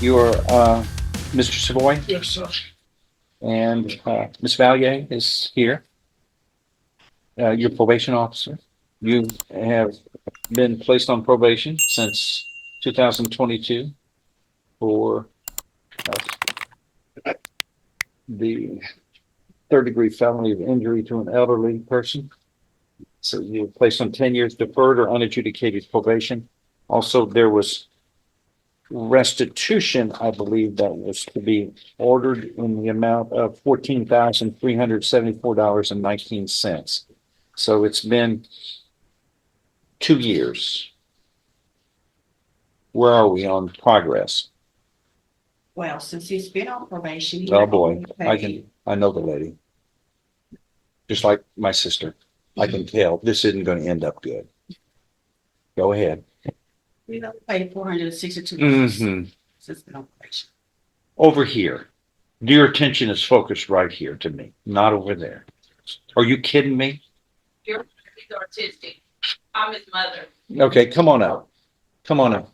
You're Mr. Savoy, Yes, sir. and Ms. Valier is here, your probation officer. You have been placed on probation since 2022 for the third degree felony of injury to an elderly person. So you were placed on 10 years deferred or unadjudicated probation. Also, there was restitution, I believe, that was to be ordered in the amount of $14,374.19. So it's been 2 years. Where are we on progress? Well, since he's been on probation. he Oh boy, only I know the lady. Just like my sister. I can tell this isn't going to end up good. Go ahead. We only paid $462 Mm-hmm. since been on probation. Over here. Your attention is focused right here to me, not over there. Are you kidding me? He's artistic. I'm his mother. Okay, come on up. Come on up.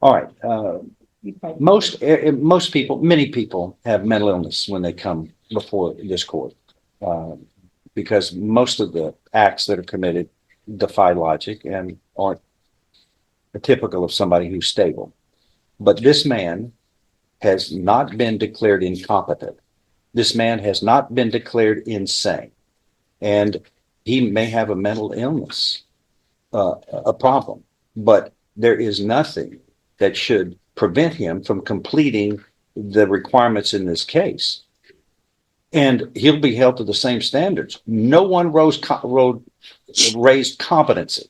All right. Most people, many people have mental illness when they come before this court, because most of the acts that are committed defy logic and aren't typical of somebody who's stable. But this man has not been declared incompetent. This man has not been declared insane, and he may have a mental illness, a problem, but there is nothing that should prevent him from completing the requirements in this case. And he'll be held to the same standards. No one raised competency.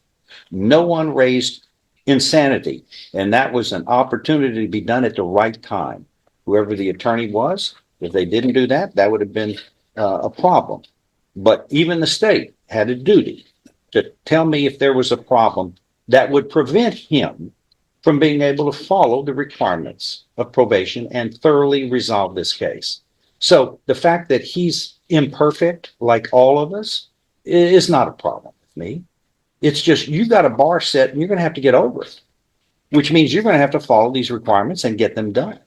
No one raised insanity. And that was an opportunity to be done at the right time. Whoever the attorney was, if they didn't do that, that would have been a problem. But even the state had a duty to tell me if there was a problem that would prevent him from being able to follow the requirements of probation and thoroughly resolve this case. So the fact that he's imperfect, like all of us, is not a problem with me. It's just you got a bar set and you're going to have to get over it, which means you're going to have to follow these requirements and get them done.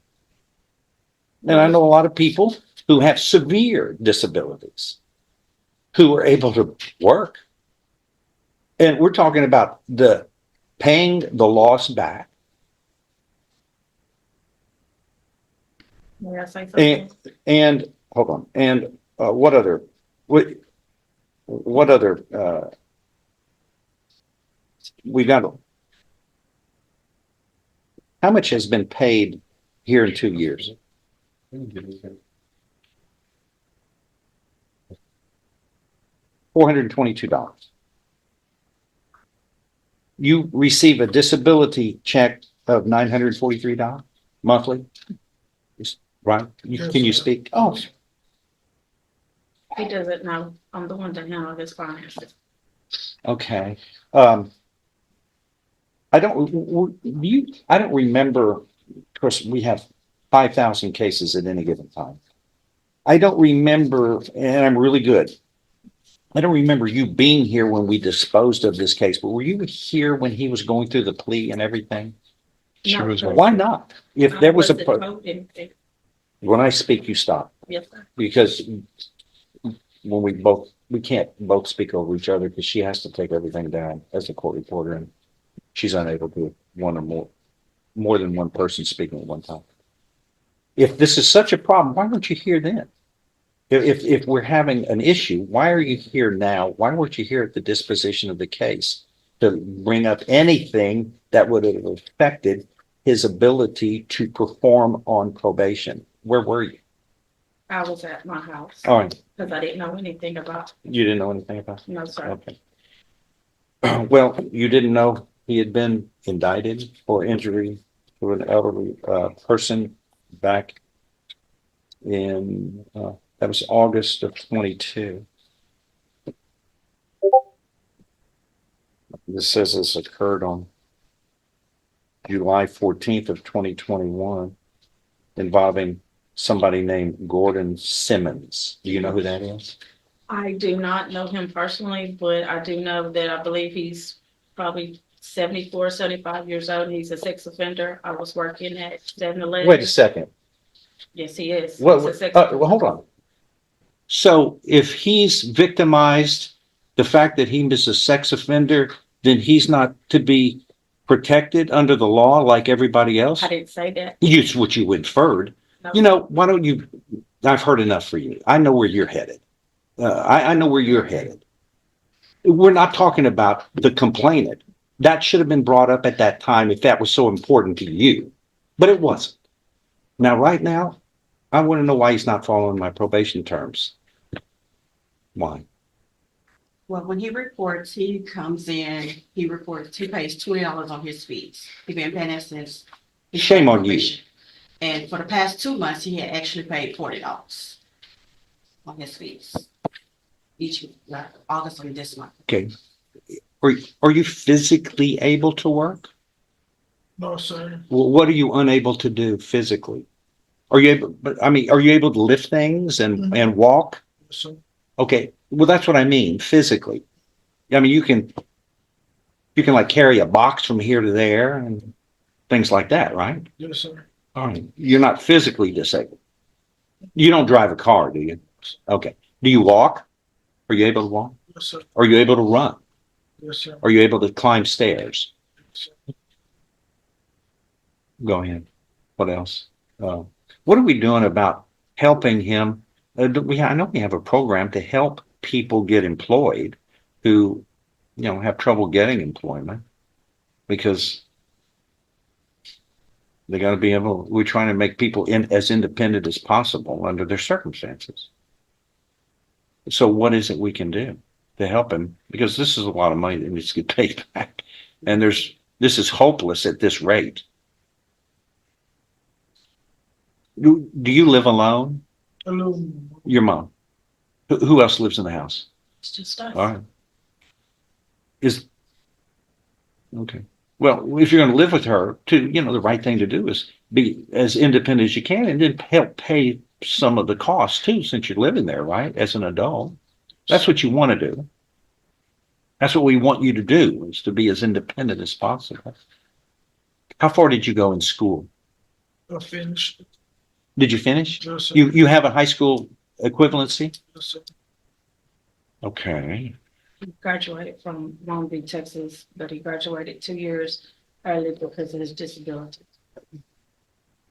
And I know a lot of people who have severe disabilities who are able to work. And we're talking about the paying the loss back. May I say something? And hold on. And what other we got? How much has been paid here in 2 years? $422. You receive a disability check of $943 monthly, right? Can you speak? Oh, He doesn't know. I'm the one that handles his finances. okay. I don't remember. Of course, we have 5,000 cases at any given time. I don't remember, and I'm really good. I don't remember you being here when we disposed of this case, but were you here when he was going through the plea and everything? No, was sir. Why not? If there was I wasn't told anything. when I speak, you stop, Yes, sir. because when we can't both speak over each other because she has to take everything down as a court reporter, and she's unable to one or more than one person speaking at one time. If this is such a problem, why weren't you here then? If we're having an issue, why are you here now? Why weren't you here at the disposition of the case to bring up anything that would have affected his ability to perform on probation? Where were you? I was at my house All right, because I didn't know anything about. you didn't know anything about it? No, sir. Okay. Well, you didn't know he had been indicted for injury to an elderly person back in that was August of 22. This says this occurred on July 14th of 2021, involving somebody named Gordon Simmons. Do you know who that is? I do not know him personally, but I do know that I believe he's probably 74, 75 years old. He's a sex offender. I was working at 7-Eleven. Wait a second. Yes, he is. What, He's a sex well, hold on. So if he's victimized, the fact that he is a sex offender, then he's not to be protected under the law like everybody else? I didn't say that. It's what you inferred. No. You know, why don't you, I've heard enough for you. I know where you're headed. I know where you're headed. We're not talking about the complainant. That should have been brought up at that time if that was so important to you, but it wasn't. Now, right now, I want to know why he's not following my probation terms. Why? Well, when he reports, he comes in, he reports, he pays $20 on his fees. He's been paying that since. he Shame started on you. probation. And for the past 2 months, he had actually paid $40 on his fees. Each, like, August and this month. Okay. Are you physically able to work? No, sir. Well, what are you unable to do physically? Are you able, but I mean, are you able to lift things and walk? Yes, sir. Okay, well, that's what I mean, physically. I mean, you can like carry a box from here to there and things like that, right? Yes, sir. All right. You're not physically disabled. You don't drive a car, do you? Okay. Do you walk? Are you able to walk? Yes, sir. Are you able to run? Yes, sir. Are you able to climb stairs? Yes, sir. Go ahead. What else? What are we doing about helping him? I know we have a program to help people get employed who, have trouble getting employment because they got to be able. We're trying to make people as independent as possible under their circumstances. So, what is it we can do to help him? Because this is a lot of money that needs to get paid back, and this is hopeless at this rate. Do you live alone? Hello. Your mom. Who else lives in the house? It's just us. All right. Okay. Well, if you're going to live with her, the right thing to do is be as independent as you can, and then help pay some of the costs too, since you're living there, right? As an adult, that's what you want to do. That's what we want you to do, is to be as independent as possible. How far did you go in school? I finished. Did you finish? Yes, sir. You have a high school equivalency? Yes, sir. Okay. He graduated from Long Beach, Texas, but he graduated 2 years early because of his disability.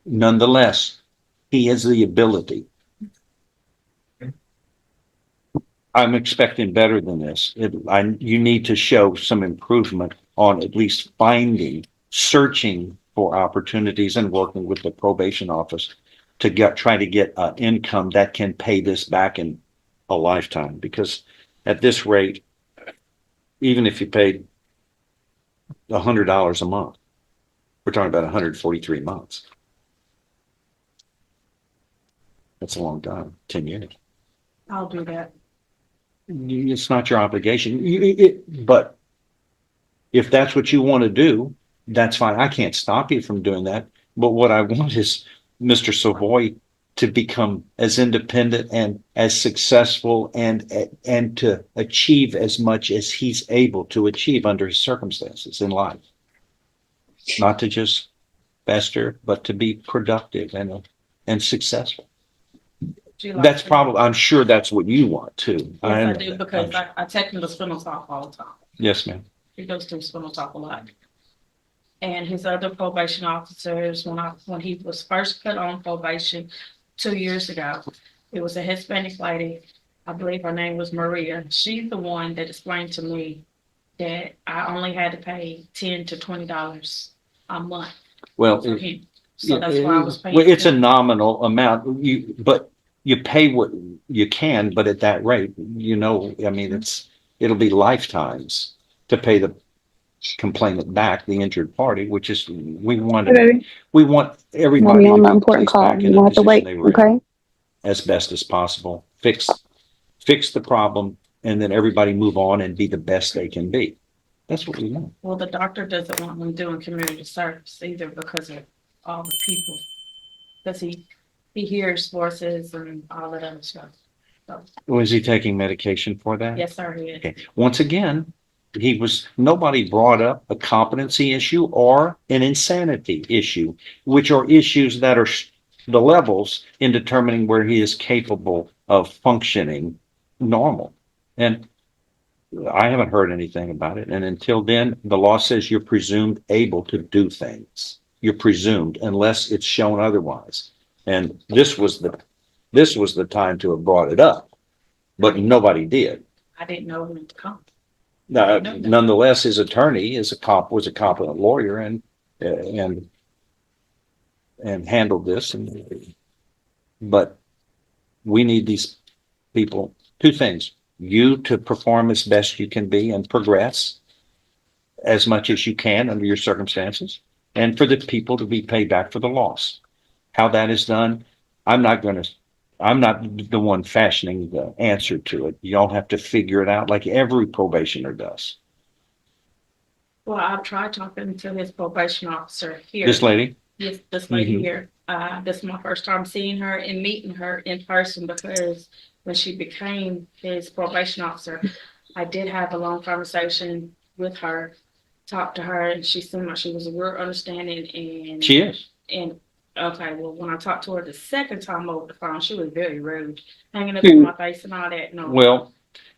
Nonetheless, he has the ability. I'm expecting better than this. You need to show some improvement on at least searching for opportunities and working with the probation office to try to get an income that can pay this back in a lifetime. Because at this rate, even if you paid $100 a month, we're talking about 143 months. That's a long time, 10 years. I'll do that. It's not your obligation. But if that's what you want to do, that's fine. I can't stop you from doing that. But what I want is Mr. Savoy to become as independent and as successful and to achieve as much as he's able to achieve under his circumstances in life. Not to just fester, but to be productive and successful. Do you like That's to- probably, I'm sure that's what you want too. Yes, I do, because I'm- I take him to Spinal Talk all the time. Yes, ma'am. He goes to Spinal Talk a lot. And his other probation officers, when he was first put on probation 2 years ago, it was a Hispanic lady. I believe her name was Maria. She's the one that explained to me that I only had to pay $10 to $20 a month Well, for him. So that's why I was paying. well, it's a him. nominal amount. But you pay what you can, but at that rate, I mean, it'll be lifetimes to pay the complainant back, the injured party, which is, we want everybody Mommy to on be the important placed call. back You in don't the have to position wait, they were in okay? as best as possible. Fix the problem, and then everybody move on and be the best they can be. That's what we want. Well, the doctor doesn't want him doing community service either because of all the people. Because He hears voices and all of that stuff. Was he taking medication for that? Yes, sir, he is. Okay. Once again, nobody brought up a competency issue or an insanity issue, which are issues that are the levels in determining where he is capable of functioning normal. And I haven't heard anything about it. And until then, the law says you're presumed able to do things. You're presumed unless it's shown otherwise. And this was the time to have brought it up, but nobody did. I didn't know when to come. Now, No, no. nonetheless, his attorney was a competent lawyer and handled this. But we need these people, two things: you to perform as best you can be and progress as much as you can under your circumstances, and for the people to be paid back for the loss. How that is done, I'm not the one fashioning the answer to it. Y'all have to figure it out like every probationer does. Well, I've tried talking to his probation officer here. This lady, Yes, this lady Mhm. here. This is my first time seeing her and meeting her in person because when she became his probation officer, I did have a long conversation with her, talked to her, and she seemed like she was real understanding and she is. and okay, well, when I talked to her the second time over the phone, she was very rude, hanging up in my face and all that. No, Well,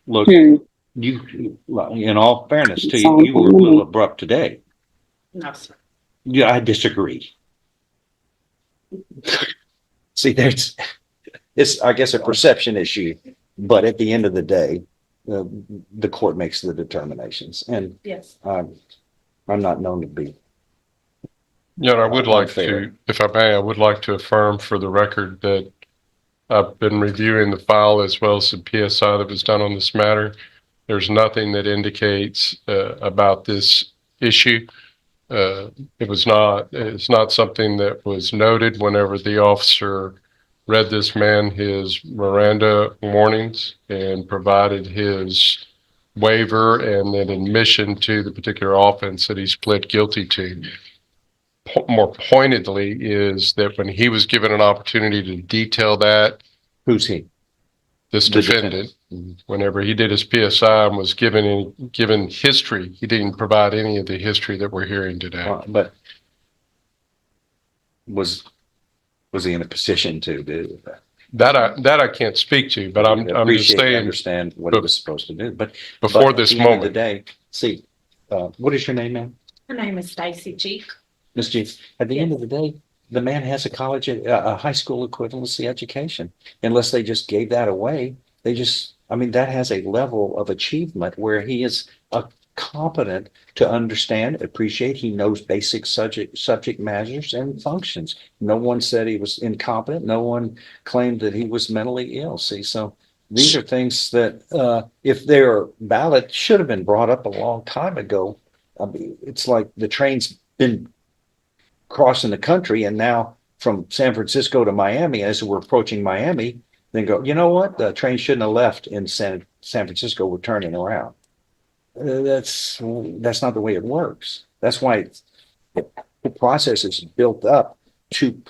look, you, in all fairness to you, you were a little abrupt today. no, sir. Yeah, I disagree. See, it's, I guess, a perception issue, but at the end of the day, the court makes the determinations, and Yes. I'm not known to be. Yeah, and I would like Unfair. to, if I may, I would like to affirm for the record that I've been reviewing the file as well as the PSI that was done on this matter. There's nothing that indicates about this issue. It's not something that was noted whenever the officer read this man his Miranda warnings and provided his waiver and then admission to the particular offense that he's pled guilty to. More pointedly is that when he was given an opportunity to detail that, Who's he? this The defendant, defendant. whenever he did his PSI and was given history, he didn't provide any of the history that we're hearing today. But was he in a position to do that? That I can't speak to, but I'm just Appreciate, saying understand what he was supposed to do, but before at this the end of the moment. day, see, what is your name, ma'am? Her name is Stacy Cheek. Ms. G, at the end of the day, the man has a high school equivalency education. Unless they just gave that away, that has a level of achievement where he is competent to understand, appreciate. He knows basic subject matters and functions. No one said he was incompetent. No one claimed that he was mentally ill. See, so these are things that, if they're valid, should have been brought up a long time ago. I mean, it's like the train's been crossing the country, and now from San Francisco to Miami, as we're approaching Miami, then go, you know what? The train shouldn't have left in San Francisco. We're turning around. That's not the way it works. That's why the process is built up to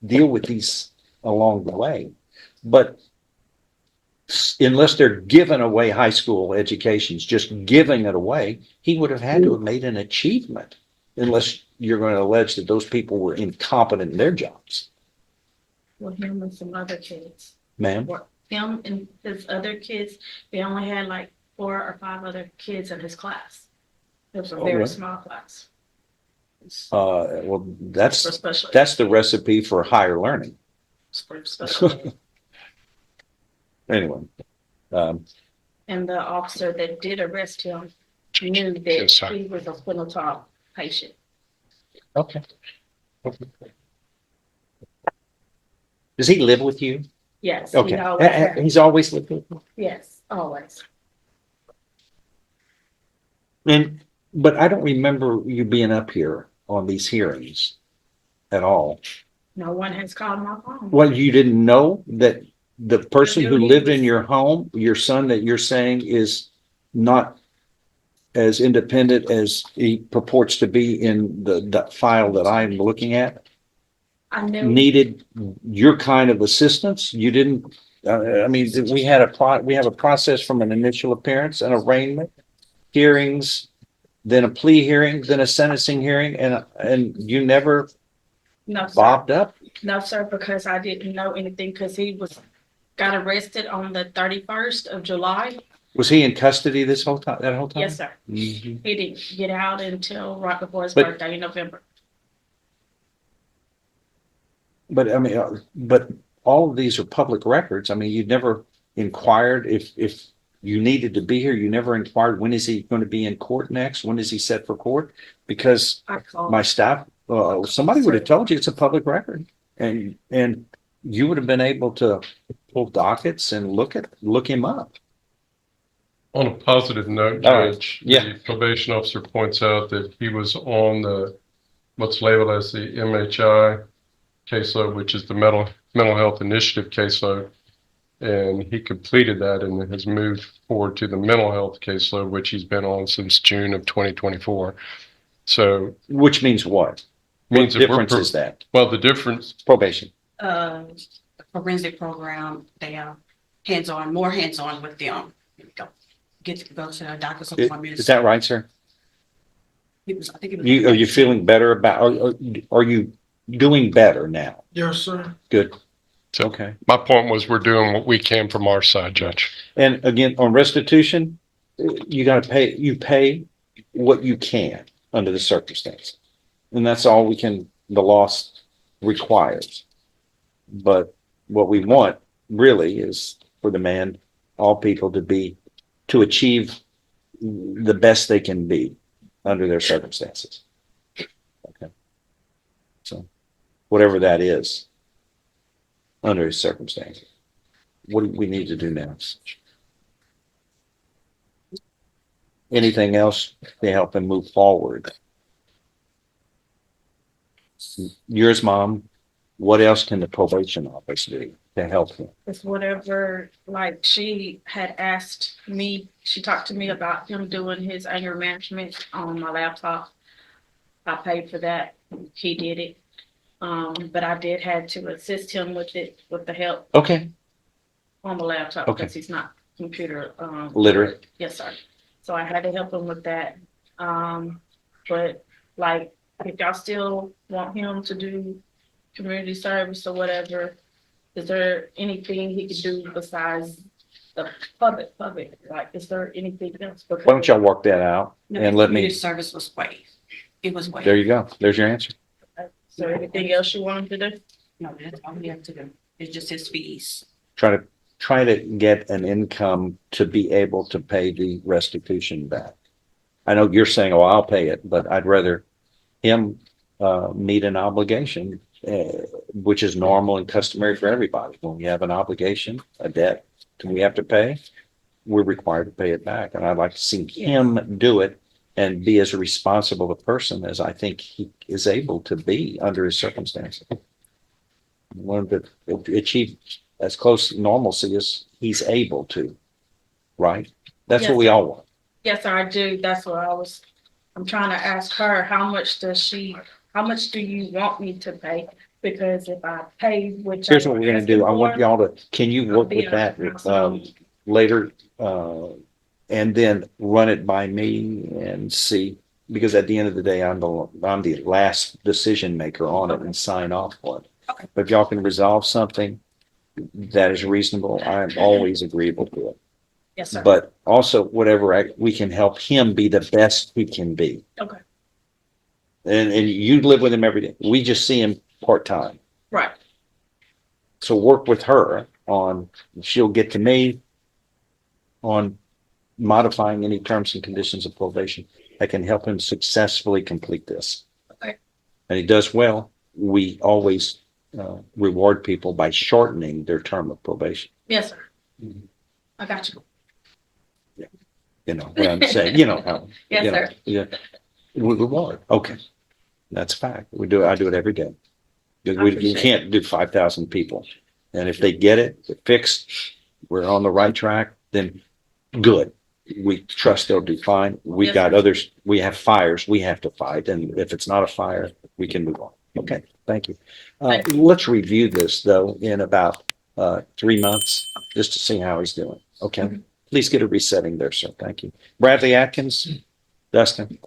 deal with these along the way. But unless they're giving away high school educations, just giving it away, he would have had to have made an achievement, unless you're going to allege that those people were incompetent in their jobs. Well, him and some other kids. Ma'am? Him and his other kids, they only had like 4 or 5 other kids in his class. It was a very really? small class. Well, For special. that's the recipe for higher learning. For special ed. Anyway, And the officer that did arrest him knew that Yes, sir. he was a spinal tap patient. okay. Does he live with you? Yes. Okay. He always has. He's always lived with you? Yes, always. But I don't remember you being up here on these hearings at all. No one has called my phone. Well, you didn't know that the person who knew he lived in was- your home, your son that you're saying is not as independent as he purports to be in the file that I'm looking at? I knew, needed your kind of assistance? You didn't, I mean, we have a process from an initial appearance, an arraignment, hearings, then a plea hearing, then a sentencing hearing, and you never no, sir. bobbed up? No, sir, because I didn't know anything, because he got arrested on the 31st of July. Was he in custody this whole time, that whole time? Yes, sir. Mhm. He didn't get out until right before his But- birthday in November. But I mean, but all of these are public records. I mean, you never inquired if you needed to be here. You never inquired, when is he going to be in court next? When is he set for court? Because I called. my staff, somebody would have told you it's a public record, and you would have been able to pull dockets and look him up. On a positive note, All right. Judge, Yeah. the probation officer points out that he was on the, what's labeled as the MHI caseload, which is the mental health initiative caseload. And he completed that and has moved forward to the mental health caseload, which he's been on since June of 2024. So Which means what? What means that we're, difference is that? well, the difference, Probation. The forensic program, they are more hands-on with them. Here we go. Get to go to the doctor's appointments. Is that right, sir? I think it was. Are you feeling better about, are you doing better now? Yes, sir. Good. So- Okay. my point was we're doing what we can from our side, Judge. And again, on restitution, you pay what you can under the circumstance. And that's all the law requires. But what we want really is for all people to achieve the best they can be under their circumstances. Okay. So whatever that is, under his circumstances. What do we need to do now? Anything else to help him move forward? Yours, Mom, what else can the probation office do to help him? It's whatever, like she had asked me, she talked to me about him doing his anger management on my laptop. I paid for that. He did it. But I did have to assist him with it, with the help Okay, on the laptop, Okay. because he's not computer, literate. Yes, sir. So I had to help him with that. But like, if y'all still want him to do community service or whatever, is there anything he could do besides the public? Like, is there anything else? Why don't y'all work that out No, and let community me, service was waived. It was waived. there you go. There's your answer. Is there anything else you want him to do? No, that's all we have to do. It's just his fees. Try to get an income to be able to pay the restitution back. I know you're saying, oh, I'll pay it, but I'd rather him meet an obligation, which is normal and customary for everybody. When we have an obligation, a debt that we have to pay, we're required to pay it back. And I'd like to see him do it and be as responsible a person as I think he is able to be under his circumstances. Want to achieve as close to normalcy as he's able to, right? That's what Yes, we sir. all want. Yes, sir, I do. That's what I'm trying to ask her, how much do you want me to pay? Because if I pay, which. Here's what we're gonna do. I want y'all to, can you I'll work be with that on- later, and then run it by me and see, because at the end of the day, I'm the last decision maker on it and sign off on it. Okay. But if y'all can resolve something that is reasonable, I'm always agreeable to it. Yes, sir. But also whatever we can help him be the best he can be. Okay, And you live with him every day. We just see him part-time. right. So work with her on, she'll get to me on modifying any terms and conditions of probation that can help him successfully complete this. Okay. And he does well. We always reward people by shortening their term of probation. Yes, sir. Mhm. I got you. You know what I'm saying? You know how. Yes, you know, sir. Yeah. We reward. Okay. That's a fact. I do it every day. You appreciate it. can't do 5,000 people. And if they get it fixed, we're on the right track, then good. We trust they'll do fine. We Yes, got sir. others, we have fires we have to fight. And if it's not a fire, we can move on. Okay, thank you. Thank Let's review this though in about 3 months, just to see how he's doing. Okay, please get a resetting there, sir. Thank you. Bradley Atkins, Dustin.